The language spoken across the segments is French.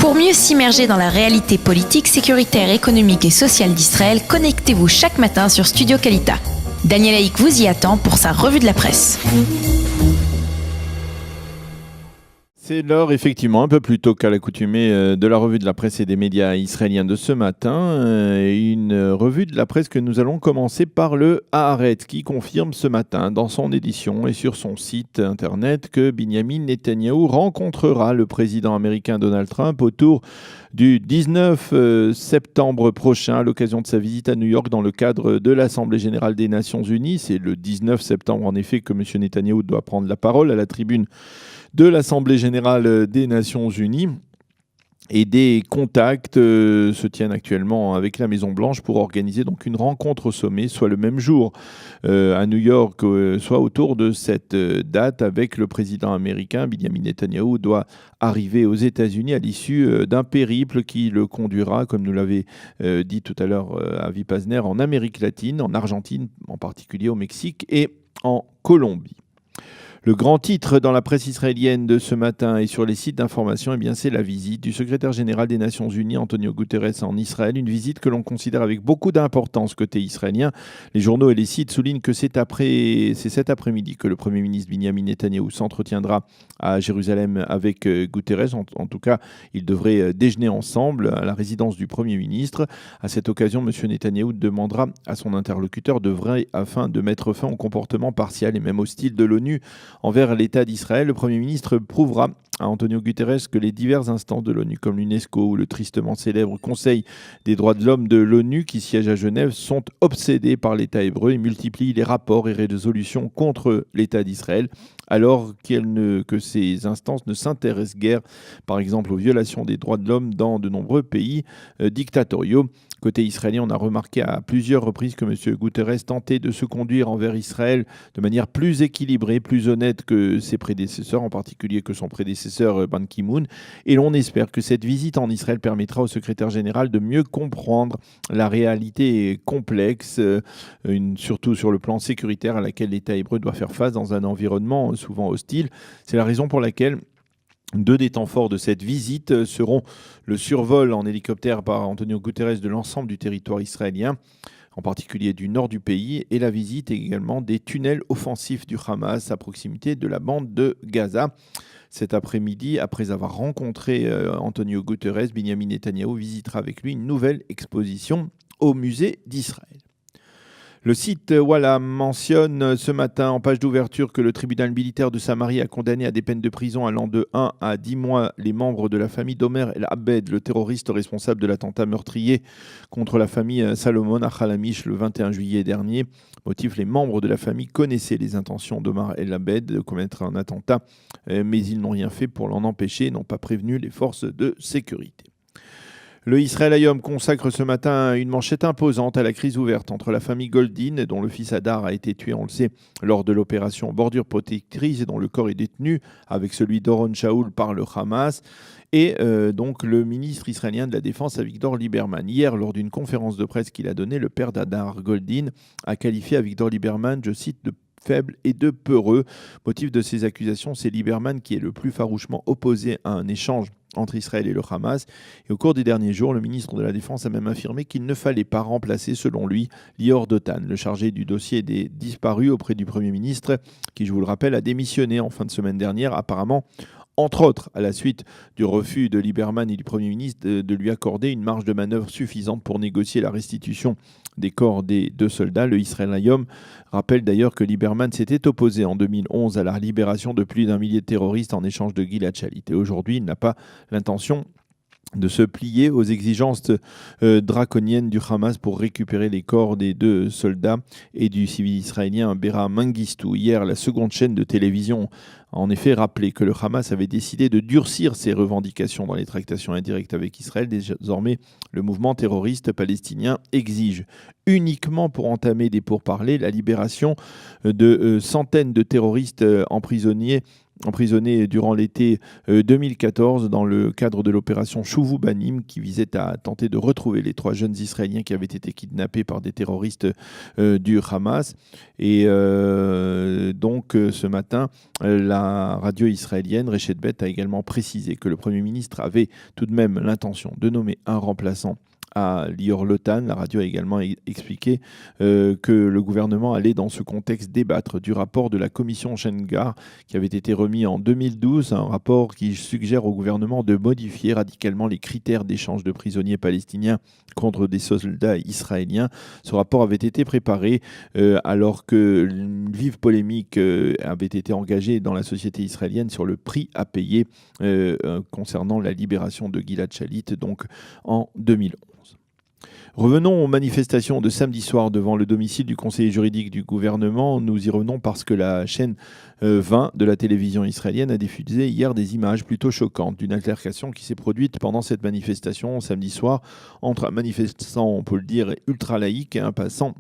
Pour mieux s'immerger dans la réalité politique, sécuritaire, économique et sociale d'Israël, connectez-vous chaque matin sur Studio Kalita. Daniel Haïk vous y attend pour sa revue de la presse. C'est l'heure, effectivement, un peu plus tôt qu'à l'accoutumée de la revue de la presse et des médias israéliens de ce matin. Une revue de la presse que nous allons commencer par le Haaretz, qui confirme ce matin dans son édition et sur son site internet que Binyamin Netanyahou rencontrera le président américain Donald Trump autour du 19 septembre prochain à l'occasion de sa visite à New York dans le cadre de l'Assemblée générale des Nations unies. C'est le 19 septembre, en effet, que M. Netanyahou doit prendre la parole à la tribune de l'Assemblée générale des Nations unies. Et des contacts se tiennent actuellement avec la Maison-Blanche pour organiser donc une rencontre au sommet, soit le même jour à New York, soit autour de cette date avec le président américain. Binyamin Netanyahou doit arriver aux États-Unis à l'issue d'un périple qui le conduira, comme nous l'avait dit tout à l'heure Avi Pazner, en Amérique latine, en Argentine en particulier, au Mexique et en Colombie. Le grand titre dans la presse israélienne de ce matin et sur les sites d'information, c'est la visite du secrétaire général des Nations Unies, Antonio Guterres, en Israël. Une visite que l'on considère avec beaucoup d'importance côté israélien. Les journaux et les sites soulignent que c'est cet après-midi que le Premier ministre Binyamin Netanyahou s'entretiendra à Jérusalem avec Guterres. En tout cas, ils devraient déjeuner ensemble à la résidence du Premier ministre. À cette occasion, M. Netanyahou demandera à son interlocuteur d'œuvrer afin de mettre fin au comportement partial et même hostile de l'ONU envers l'État d'Israël. Le Premier ministre prouvera à Antonio Guterres que les diverses instances de l'ONU, comme l'UNESCO ou le tristement célèbre Conseil des droits de l'homme de l'ONU qui siège à Genève, sont obsédés par l'État hébreu et multiplient les rapports et résolutions contre l'État d'Israël, alors que ces instances ne s'intéressent guère, par exemple, aux violations des droits de l'homme dans de nombreux pays dictatoriaux. Côté israélien, on a remarqué à plusieurs reprises que M. Guterres tentait de se conduire envers Israël de manière plus équilibrée, plus honnête que ses prédécesseurs, en particulier que son prédécesseur Ban Ki-moon. Et l'on espère que cette visite en Israël permettra au secrétaire général de mieux comprendre la réalité complexe, surtout sur le plan sécuritaire, à laquelle l'État hébreu doit faire face dans un environnement souvent hostile. C'est la raison pour laquelle deux des temps forts de cette visite seront le survol en hélicoptère par Antonio Guterres de l'ensemble du territoire israélien, en particulier du nord du pays, et la visite également des tunnels offensifs du Hamas à proximité de la bande de Gaza. Cet après-midi, après avoir rencontré Antonio Guterres, Binyamin Netanyahou visitera avec lui une nouvelle exposition au musée d'Israël. Le site Walla mentionne ce matin en page d'ouverture que le tribunal militaire de Samarie a condamné à des peines de prison allant de 1 à 10 mois les membres de la famille d'Omer El Abed, le terroriste responsable de l'attentat meurtrier contre la famille Salomon à Khalamish le 21 juillet dernier. Motif, les membres de la famille connaissaient les intentions d'Omar El Abed de commettre un attentat, mais ils n'ont rien fait pour l'en empêcher et n'ont pas prévenu les forces de sécurité. Le Israël Hayom consacre ce matin une manchette imposante à la crise ouverte entre la famille Goldin, dont le fils Hadar a été tué, on le sait, lors de l'opération Bordure Protectrice et dont le corps est détenu avec celui d'Oron Shaul par le Hamas, et donc le ministre israélien de la Défense Avigdor Lieberman. Hier, lors d'une conférence de presse qu'il a donnée, le père d'Hadar Goldin a qualifié Avigdor Lieberman, je cite, de faible et de peureux. Motif de ces accusations, c'est Lieberman qui est le plus farouchement opposé à un échange entre Israël et le Hamas. Et au cours des derniers jours, le ministre de la Défense a même affirmé qu'il ne fallait pas remplacer, selon lui, Lior Dotan, le chargé du dossier des disparus auprès du Premier ministre, qui, je vous le rappelle, a démissionné en fin de semaine dernière, apparemment entre autres à la suite du refus de Lieberman et du Premier ministre de lui accorder une marge de manœuvre suffisante pour négocier la restitution des corps des deux soldats. Le Israël Hayom rappelle d'ailleurs que Lieberman s'était opposé en 2011 à la libération de plus d'un millier de terroristes en échange de Gilad Shalit. Et aujourd'hui, il n'a pas l'intention de se plier aux exigences draconiennes du Hamas pour récupérer les corps des deux soldats et du civil israélien Bera Mengistou. Hier, la seconde chaîne de télévision a en effet rappelé que le Hamas avait décidé de durcir ses revendications dans les tractations indirectes avec Israël. Désormais, le mouvement terroriste palestinien exige uniquement pour entamer des pourparlers la libération de centaines de terroristes emprisonnés emprisonné durant l'été 2014 dans le cadre de l'opération Shuvu Banim qui visait à tenter de retrouver les 3 jeunes Israéliens qui avaient été kidnappés par des terroristes du Hamas. Et donc ce matin, la radio israélienne Reshet Bet a également précisé que le Premier ministre avait tout de même l'intention de nommer un remplaçant à Lior Lotan. La radio a également expliqué que le gouvernement allait dans ce contexte débattre du rapport de la commission Shengar qui avait été remis en 2012, un rapport qui suggère au gouvernement de modifier radicalement les critères d'échange de prisonniers palestiniens contre des soldats israéliens. Ce rapport avait été préparé alors qu'une vive polémique avait été engagée dans la société israélienne sur le prix à payer concernant la libération de Gilad Shalit, donc en 2011. Revenons aux manifestations de samedi soir devant le domicile du conseiller juridique du gouvernement. Nous y revenons parce que la chaîne 20 de la télévision israélienne a diffusé hier des images plutôt choquantes d'une altercation qui s'est produite pendant cette manifestation samedi soir entre un manifestant, on peut le dire, ultra laïque et un passant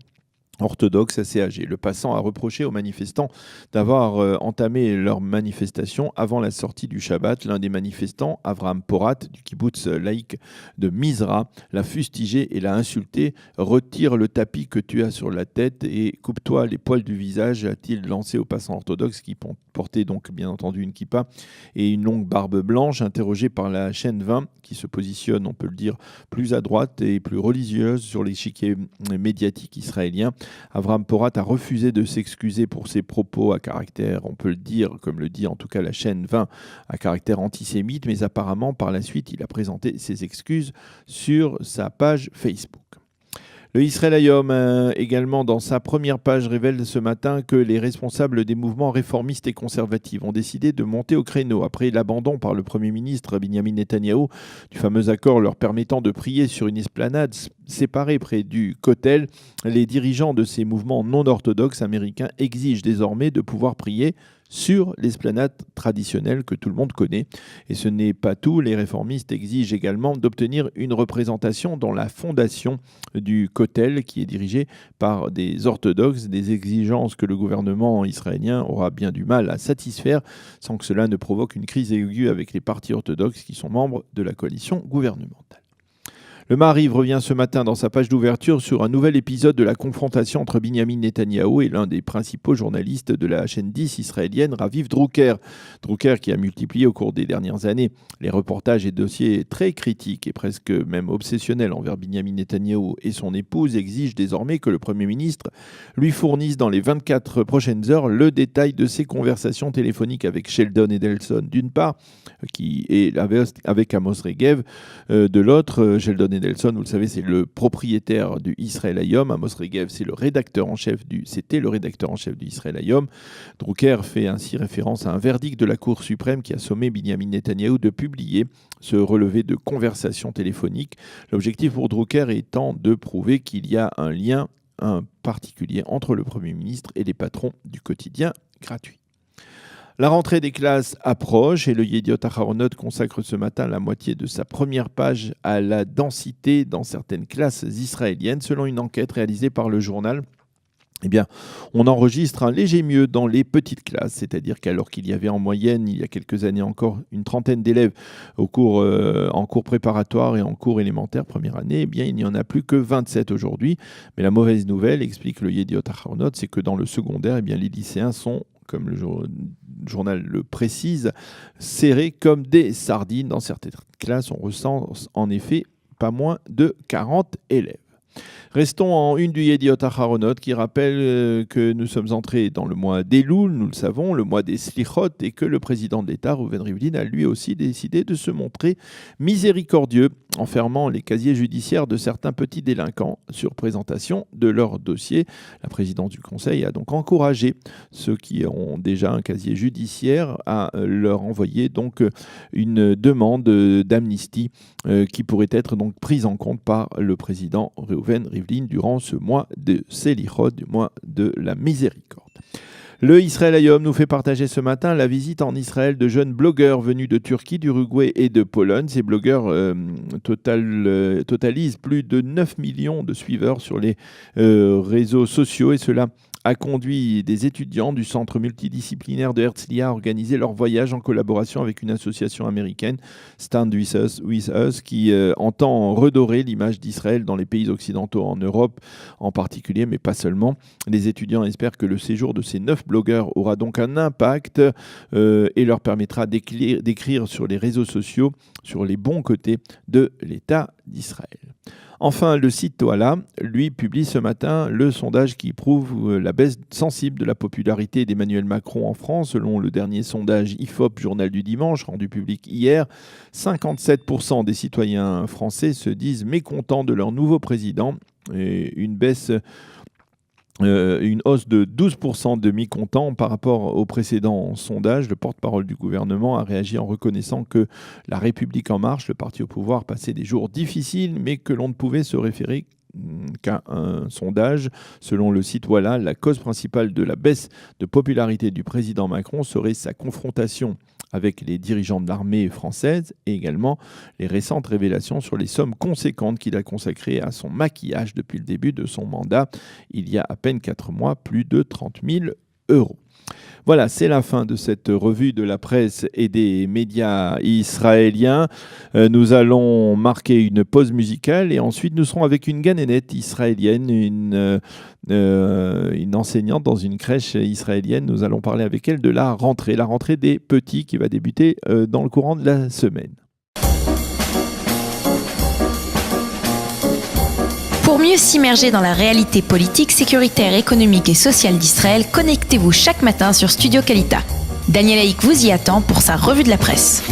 orthodoxe assez âgé. Le passant a reproché aux manifestants d'avoir entamé leur manifestation avant la sortie du Shabbat. L'un des manifestants, Avraham Porat, du kibbutz laïque de Mizra, l'a fustigé et l'a insulté. « Retire le tapis que tu as sur la tête et coupe-toi les poils du visage », a-t-il lancé au passant orthodoxe qui portait donc bien entendu une kippa et une longue barbe blanche. Interrogé par la chaîne 20, qui se positionne, on peut le dire, plus à droite et plus religieuse sur l'échiquier médiatique israélien, Avraham Porat a refusé de s'excuser pour ses propos à caractère, on peut le dire, comme le dit en tout cas la chaîne 20, à caractère antisémite, mais apparemment par la suite il a présenté ses excuses sur sa page Facebook. Le Israël Hayom, également dans sa première page, révèle ce matin que les responsables des mouvements réformistes et conservatifs ont décidé de monter au créneau après l'abandon par le Premier ministre Benjamin Netanyahou du fameux accord leur permettant de prier sur une esplanade séparée près du Kotel. Les dirigeants de ces mouvements non orthodoxes américains exigent désormais de pouvoir prier sur l'esplanade traditionnelle que tout le monde connaît. Et ce n'est pas tout, les réformistes exigent également d'obtenir une représentation dans la fondation du Kotel qui est dirigée par des orthodoxes, des exigences que le gouvernement israélien aura bien du mal à satisfaire sans que cela ne provoque une crise aiguë avec les partis orthodoxes qui sont membres de la coalition gouvernementale. Le Maariv revient ce matin dans sa page d'ouverture sur un nouvel épisode de la confrontation entre Binyamin Netanyahou et l'un des principaux journalistes de la chaîne 10 israélienne, Raviv Drucker. Drucker qui a multiplié au cours des dernières années les reportages et dossiers très critiques et presque même obsessionnels envers Binyamin Netanyahou et son épouse exige désormais que le Premier ministre lui fournisse dans les 24 prochaines heures le détail de ses conversations téléphoniques avec Sheldon Adelson d'une part, qui est avec Amos Regev de l'autre. Sheldon Adelson, vous le savez, c'est le propriétaire du Israël Hayom. Amos Regev, c'était le rédacteur en chef du Israël Hayom. Drucker fait ainsi référence à un verdict de la Cour suprême qui a sommé Binyamin Netanyahou de publier ce relevé de conversation téléphonique. L'objectif pour Drucker étant de prouver qu'il y a un lien particulier entre le Premier ministre et les patrons du quotidien gratuit. La rentrée des classes approche et le Yediot Aharonot consacre ce matin la moitié de sa première page à la densité dans certaines classes israéliennes. Selon une enquête réalisée par le journal, on enregistre un léger mieux dans les petites classes, c'est-à-dire qu'alors qu'il y avait en moyenne, il y a quelques années encore, une trentaine d'élèves en cours préparatoire et en cours élémentaire première année, il n'y en a plus que 27 aujourd'hui. Mais la mauvaise nouvelle, explique le Yediot Aharonot, c'est que dans le secondaire, les lycéens sont, comme le journal le précise, serrés comme des sardines. Dans certaines classes, on recense en effet pas moins de 40 élèves. Restons en une du Yediot Aharonot qui rappelle que nous sommes entrés dans le mois d'Elul, nous le savons, le mois des Slichot, et que le président de l'État, Reuven Rivlin, a lui aussi décidé de se montrer miséricordieux en fermant les casiers judiciaires de certains petits délinquants sur présentation de leur dossier. La présidence du Conseil a donc encouragé ceux qui ont déjà un casier judiciaire à leur envoyer donc une demande d'amnistie qui pourrait être donc prise en compte par le président Reuven Rivlin durant ce mois de Selichot, du mois de la miséricorde. Le Israël Hayom nous fait partager ce matin la visite en Israël de jeunes blogueurs venus de Turquie, d'Uruguay et de Pologne. Ces blogueurs totalisent plus de 9 millions de suiveurs sur les réseaux sociaux et cela a conduit des étudiants du centre multidisciplinaire de Herzliya à organiser leur voyage en collaboration avec une association américaine, Stand With Us, qui entend redorer l'image d'Israël dans les pays occidentaux, en Europe en particulier, mais pas seulement. Les étudiants espèrent que le séjour de ces 9 blogueurs aura donc un impact et leur permettra d'écrire sur les réseaux sociaux sur les bons côtés de l'État d'Israël. Enfin, le site Toala, lui, publie ce matin le sondage qui prouve la baisse sensible de la popularité d'Emmanuel Macron en France. Selon le dernier sondage IFOP, Journal du Dimanche, rendu public hier, 57% des citoyens français se disent mécontents de leur nouveau président. Et une hausse de 12% de mécontents par rapport au précédent sondage. Le porte-parole du gouvernement a réagi en reconnaissant que La République En Marche, le parti au pouvoir, passait des jours difficiles, mais que l'on ne pouvait se référer qu'à un sondage. Selon le site Voilà, la cause principale de la baisse de popularité du président Macron serait sa confrontation avec les dirigeants de l'armée française et également les récentes révélations sur les sommes conséquentes qu'il a consacrées à son maquillage depuis le début de son mandat, il y a à peine 4 mois, plus de 30 000 €. Voilà, c'est la fin de cette revue de la presse et des médias israéliens. Nous allons marquer une pause musicale et ensuite nous serons avec une ganénette israélienne, une enseignante dans une crèche israélienne. Nous allons parler avec elle de la rentrée des petits qui va débuter dans le courant de la semaine. Pour mieux s'immerger dans la réalité politique, sécuritaire, économique et sociale d'Israël, connectez-vous chaque matin sur Studio Kalita. Daniel Haïk vous y attend pour sa revue de la presse.